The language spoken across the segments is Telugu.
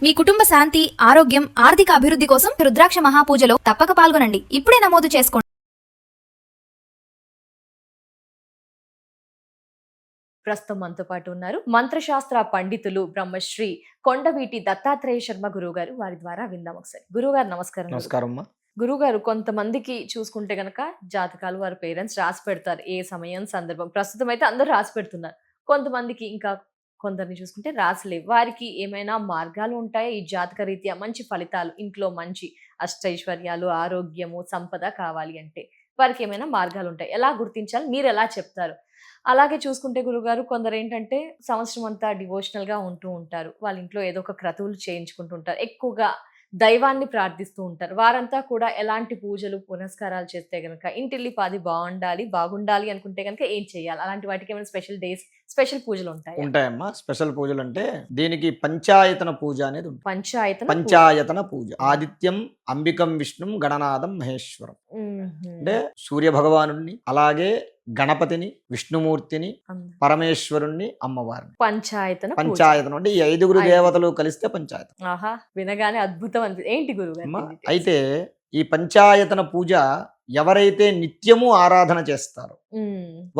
మీ కుటుంబ శాంతి, ఆరోగ్యం, ఆర్థిక అభివృద్ధి కోసం రుద్రాక్ష మహాపూజలో తప్పక పాల్గొనండి. ఇప్పుడే నమోదు చేసుకోండి. ప్రస్తుతం మనతో పాటు ఉన్నారు మంత్రశాస్త్ర పండితులు బ్రహ్మశ్రీ కొండవీటి దత్తాత్రేయ శర్మ గురువు గారు. వారి ద్వారా విందాం ఒకసారి. గురువు గారు నమస్కారం. నమస్కారం. గురువు గారు, కొంతమందికి చూసుకుంటే గనక జాతకాలు వారి పేరెంట్స్ రాసి పెడతారు, ఏ సమయం సందర్భం. ప్రస్తుతం అయితే అందరూ రాసి పెడుతున్నారు. కొంతమందికి ఇంకా కొందరిని చూసుకుంటే రాసలేవు. వారికి ఏమైనా మార్గాలు ఉంటాయా ఈ జాతక రీత్యా మంచి ఫలితాలు, ఇంట్లో మంచి అష్టైశ్వర్యాలు, ఆరోగ్యము, సంపద కావాలి అంటే వారికి ఏమైనా మార్గాలు ఉంటాయి? ఎలా గుర్తించాలి, మీరు ఎలా చెప్తారు? అలాగే చూసుకుంటే గురుగారు, కొందరు ఏంటంటే సంవత్సరం అంతా డివోషనల్ గా ఉంటూ ఉంటారు. వాళ్ళ ఇంట్లో ఏదో ఒక క్రతువులు చేయించుకుంటూ ఉంటారు, ఎక్కువగా దైవాన్ని ప్రార్థిస్తూ ఉంటారు. వారంతా కూడా ఎలాంటి పూజలు పునస్కారాలు చేస్తే గనక ఇంటిల్లిపాది బాగుండాలి అనుకుంటే గనక ఏం చేయాలి? అలాంటి వాటికి ఏమైనా స్పెషల్ డేస్, స్పెషల్ పూజలు ఉంటాయమ్మా. స్పెషల్ పూజలు అంటే దీనికి పంచాయతన పూజ అనేది ఉంటుంది. పంచాయతన పూజ. ఆదిత్యం, అంబికం, విష్ణుం, గణనాథం, మహేశ్వరం. అంటే సూర్య భగవానుడిని, అలాగే గణపతిని, విష్ణుమూర్తిని, పరమేశ్వరుణ్ణి, అమ్మవారిని. పంచాయతనం అంటే ఈ 5 దేవతలు కలిస్తే పంచాయతం. వినగానే అద్భుతం ఏంటి గురువు? అయితే ఈ పంచాయతన పూజ ఎవరైతే నిత్యము ఆరాధన చేస్తారో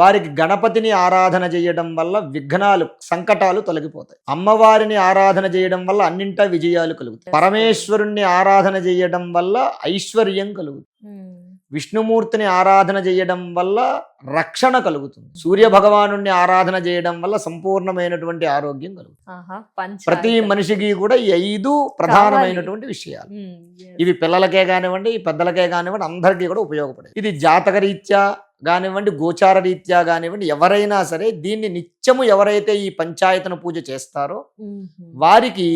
వారికి గణపతిని ఆరాధన చేయడం వల్ల విఘ్నాలు, సంకటాలు తొలగిపోతాయి. అమ్మవారిని ఆరాధన చేయడం వల్ల అన్నింటా విజయాలు కలుగుతాయి. పరమేశ్వరుణ్ణి ఆరాధన చేయడం వల్ల ఐశ్వర్యం కలుగుతుంది. విష్ణుమూర్తిని ఆరాధన చేయడం వల్ల రక్షణ కలుగుతుంది. సూర్య భగవాను ఆరాధన చేయడం వల్ల సంపూర్ణమైనటువంటి ఆరోగ్యం కలుగుతుంది. ప్రతి మనిషికి కూడా ఈ 5 ప్రధానమైనటువంటి విషయాలు. ఇవి పిల్లలకే కానివ్వండి, పెద్దలకే కానివ్వండి, అందరికీ కూడా ఉపయోగపడేది. ఇది జాతక రీత్యా కానివ్వండి, గోచార రీత్యా కానివ్వండి, ఎవరైనా సరే దీన్ని నిత్యము ఎవరైతే ఈ పంచాయతన పూజ చేస్తారో వారికి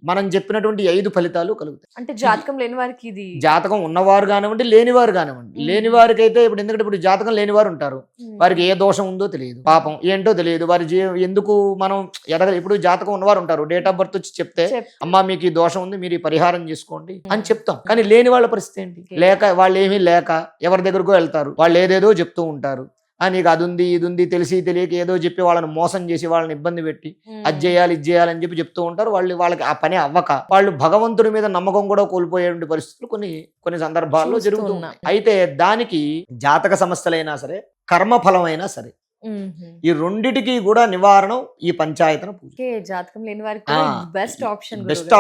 మనం చెప్పినటువంటి 5 ఫలితాలు కలుగుతాయి. అంటే జాతకం లేని వారికి, ఇది జాతకం ఉన్నవారు కానివ్వండి, లేనివారు కానివ్వండి. లేని వారికి అయితే ఎందుకంటే ఇప్పుడు జాతకం లేని వారు ఉంటారు, వారికి ఏ దోషం ఉందో తెలియదు, పాపం ఏంటో తెలియదు, వారి ఎందుకు మనం ఇప్పుడు జాతకం ఉన్నవారు ఉంటారు, డేట్ ఆఫ్ బర్త్ వచ్చి చెప్తే అమ్మా మీకు ఈ దోషం ఉంది, మీరు ఈ పరిహారం చేసుకోండి అని చెప్తాం. కానీ లేని వాళ్ళ పరిస్థితి ఏంటి? వాళ్ళు ఏమీ లేక ఎవరి దగ్గరకో వెళ్తారు, వాళ్ళు ఏదేదో చెప్తూ ఉంటారు. నీకు అది ఉంది, ఇది ఉంది, తెలిసి తెలియక ఏదో చెప్పి వాళ్ళని మోసం చేసి వాళ్ళని ఇబ్బంది పెట్టి అది చేయాలి, ఇది చేయాలని చెప్పి చెప్తూ ఉంటారు. వాళ్ళకి ఆ పని అవ్వక వాళ్ళు భగవంతుడి మీద నమ్మకం కూడా కోల్పోయేటువంటి పరిస్థితులు కొన్ని సందర్భాల్లో జరుగుతూ ఉన్నాయి. అయితే దానికి జాతక సమస్యలైనా సరే, కర్మఫలమైనా సరే, ఈ రెండిటికి కూడా నివారణ ఈ పంచాయతన పూజ. జాతకం లేని వారికి బెస్ట్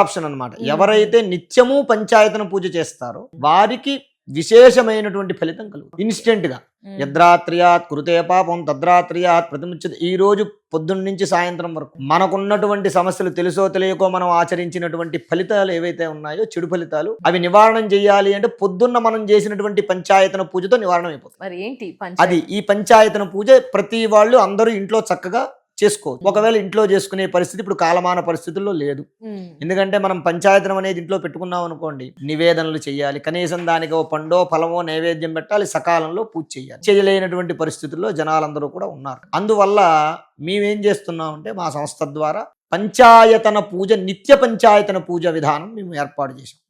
ఆప్షన్ అన్నమాట. ఎవరైతే నిత్యము పంచాయతన పూజ చేస్తారో వారికి విశేషమైనటువంటి ఫలితం కలుగుతుంది ఇన్స్టెంట్ గా. యద్రాత్ర్యాత్ కృతే పాపం తద్రాత్ర్యాత్ ప్రతిముచ్యతే. ఈ రోజు పొద్దున్న నుంచి సాయంత్రం వరకు మనకున్నటువంటి సమస్యలు తెలుసో తెలియకో మనం ఆచరించినటువంటి ఫలితాలు ఏవైతే ఉన్నాయో, చెడు ఫలితాలు, అవి నివారణం చేయాలి అంటే పొద్దున్న మనం చేసినటువంటి పంచాయతన పూజతో నివారణ అయిపోతుంది. అది ఈ పంచాయతన పూజ ప్రతి వాళ్ళు అందరూ ఇంట్లో చక్కగా చేసుకోవచ్చు. ఒకవేళ ఇంట్లో చేసుకునే పరిస్థితి ఇప్పుడు కాలమాన పరిస్థితుల్లో లేదు. ఎందుకంటే మనం పంచాయతనం అనేది ఇంట్లో పెట్టుకున్నాం అనుకోండి, నివేదనలు చేయాలి, కనీసం దానికి ఓ పండో ఫలమో నైవేద్యం పెట్టాలి, సకాలంలో పూజ చేయాలి. చేయలేనటువంటి పరిస్థితుల్లో జనాలందరూ కూడా ఉన్నారు. అందువల్ల మేమేం చేస్తున్నామంటే మా సంస్థ ద్వారా పంచాయతన పూజ, నిత్య పంచాయతన పూజ విధానం మేము ఏర్పాటు చేసాం.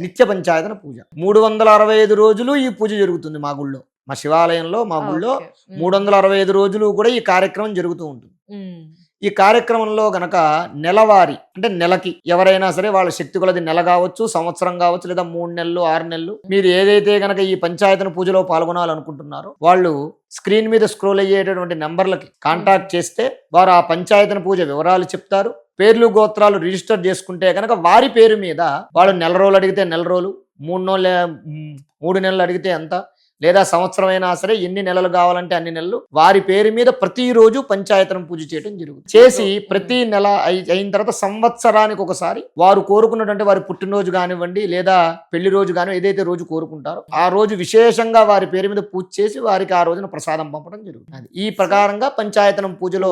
నిత్య పంచాయతన పూజ 365 రోజులు ఈ పూజ జరుగుతుంది మా గుళ్ళో, మా శివాలయంలో, మా గుళ్ళో 365 రోజులు కూడా ఈ కార్యక్రమం జరుగుతూ ఉంటుంది. ఈ కార్యక్రమంలో గనక నెలవారీ అంటే నెలకి ఎవరైనా సరే వాళ్ళ శక్తి కొలది, నెల కావచ్చు, సంవత్సరం కావచ్చు, లేదా 3 నెలలు, 6 నెలలు, మీరు ఏదైతే గనక ఈ పంచాయతన పూజలో పాల్గొనాలనుకుంటున్నారో వాళ్ళు స్క్రీన్ మీద స్క్రోల్ అయ్యేటటువంటి నెంబర్లకి కాంటాక్ట్ చేస్తే వారు ఆ పంచాయతన పూజ వివరాలు చెప్తారు. పేర్లు గోత్రాలు రిజిస్టర్ చేసుకుంటే కనుక వారి పేరు మీద వాళ్ళు 1 నెల రోజులు అడిగితే 1 నెల రోజులు, 3 నెలలు అడిగితే ఎంత, లేదా సంవత్సరం అయినా సరే ఎన్ని నెలలు కావాలంటే అన్ని నెలలు వారి పేరు మీద ప్రతిరోజు పంచాయతనం పూజ చేయడం జరుగుతుంది. చేసి ప్రతి నెల అయిన తర్వాత సంవత్సరానికి ఒకసారి వారు కోరుకున్నటువంటి వారి పుట్టినరోజు కానివ్వండి, లేదా పెళ్లి రోజు కానివ్వండి, ఏదైతే రోజు కోరుకుంటారో ఆ రోజు విశేషంగా వారి పేరు మీద పూజ చేసి వారికి ఆ రోజున ప్రసాదం పంపడం జరుగుతుంది. ఈ ప్రకారంగా పంచాయతనం పూజలో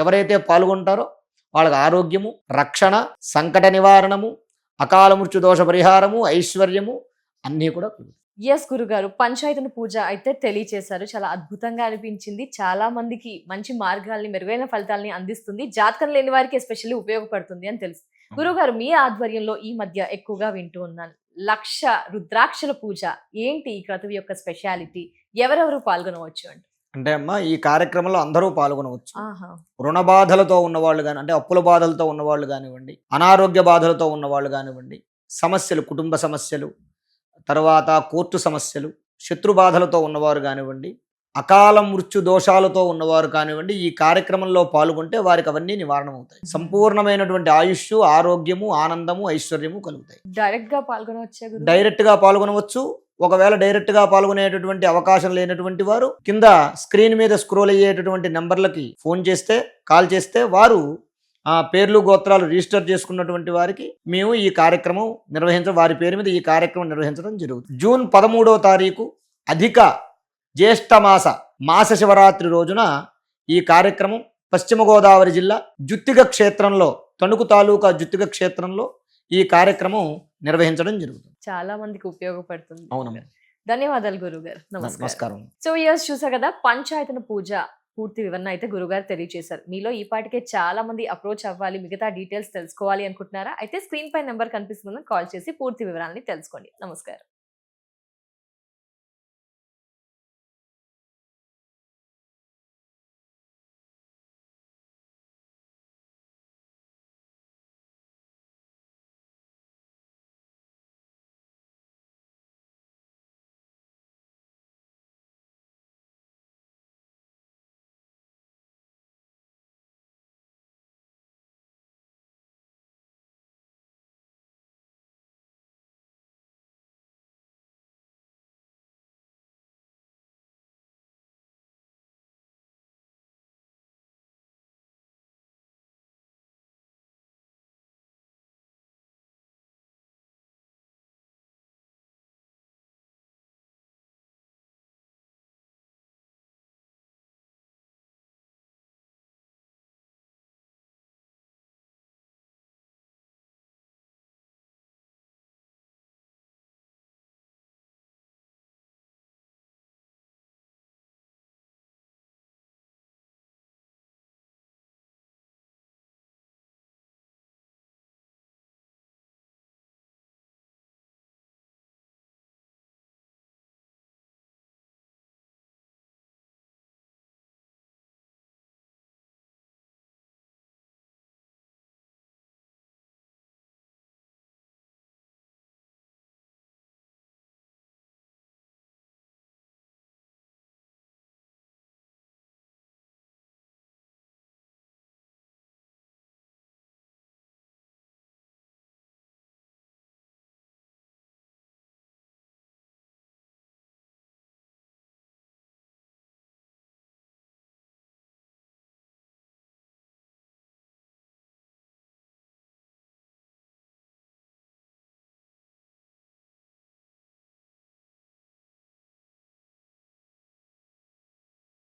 ఎవరైతే పాల్గొంటారో వాళ్ళకి ఆరోగ్యము, రక్షణ, సంకట నివారణము, అకాల మృత్యు దోష పరిహారము, ఐశ్వర్యము అన్నీ కూడా. ఎస్ గురుగారు, పంచాయతన పూజ అయితే తెలియచేశారు. చాలా అద్భుతంగా అనిపించింది. చాలా మందికి మంచి మార్గాల్ని, మెరుగైన ఫలితాలని అందిస్తుంది. జాతకం లేని వారికి ఎస్పెషల్లీ ఉపయోగపడుతుంది అని తెలుసు. గురుగారు, మీ ఆధ్వర్యంలో ఈ మధ్య ఎక్కువగా వింటూ ఉన్నాను 1,00,000 రుద్రాక్షల పూజ. ఏంటి ఈ క్రతువు యొక్క స్పెషాలిటీ? ఎవరెవరు పాల్గొనవచ్చు అంటే? అంటే అమ్మా ఈ కార్యక్రమంలో అందరూ పాల్గొనవచ్చు. ఆహా. రుణ బాధలతో ఉన్నవాళ్ళు కానీ, అంటే అప్పుల బాధలతో ఉన్నవాళ్ళు కానివ్వండి, అనారోగ్య బాధలతో ఉన్నవాళ్ళు కానివ్వండి, సమస్యలు, కుటుంబ సమస్యలు, తర్వాత కోర్టు సమస్యలు, శత్రు బాధలతో ఉన్నవారు కానివ్వండి, అకాల మృత్యు దోషాలతో ఉన్నవారు కానివ్వండి, ఈ కార్యక్రమంలో పాల్గొంటే వారికి అవన్నీ నివారణ అవుతాయి. సంపూర్ణమైనటువంటి ఆయుష్, ఆరోగ్యము, ఆనందము, ఐశ్వర్యము కలుగుతాయి. డైరెక్ట్ గా పాల్గొనవచ్చా గురువు? డైరెక్ట్ గా పాల్గొనవచ్చు. ఒకవేళ డైరెక్ట్ గా పాల్గొనేటటువంటి అవకాశం లేనటువంటి వారు కింద స్క్రీన్ మీద స్క్రోల్ అయ్యేటటువంటి నంబర్లకి ఫోన్ చేస్తే, కాల్ చేస్తే వారు ఆ పేర్లు గోత్రాలు రిజిస్టర్ చేసుకున్నటువంటి వారికి మేము ఈ కార్యక్రమం వారి పేరు మీద ఈ కార్యక్రమం నిర్వహించడం జరుగుతుంది. జూన్ 13వ తారీఖు అధిక జ్యేష్ఠ మాస శివరాత్రి రోజున ఈ కార్యక్రమం పశ్చిమ గోదావరి జిల్లా జుత్తిగ క్షేత్రంలో, తణుకు తాలూకా జుత్తిగ క్షేత్రంలో ఈ కార్యక్రమం నిర్వహించడం జరుగుతుంది. చాలా మందికి ఉపయోగపడుతుంది. అవునమ్మా. ధన్యవాదాలు గురువు గారు. నమస్కారం. నమస్కారం. సో ఇయర్స్ చూసా కదా, పంచాయతన పూజ పూర్తి వివరణ అయితే గురుగారు తెలియజేశారు. మీలో ఈ పాటికే చాలా మంది అప్రోచ్ అవ్వాలి, మిగతా డీటెయిల్స్ తెలుసుకోవాలి అనుకుంటున్నారా? అయితే స్క్రీన్ పై నెంబర్ కనిపిస్తుందని కాల్ చేసి పూర్తి వివరాలని తెలుసుకోండి. నమస్కారం.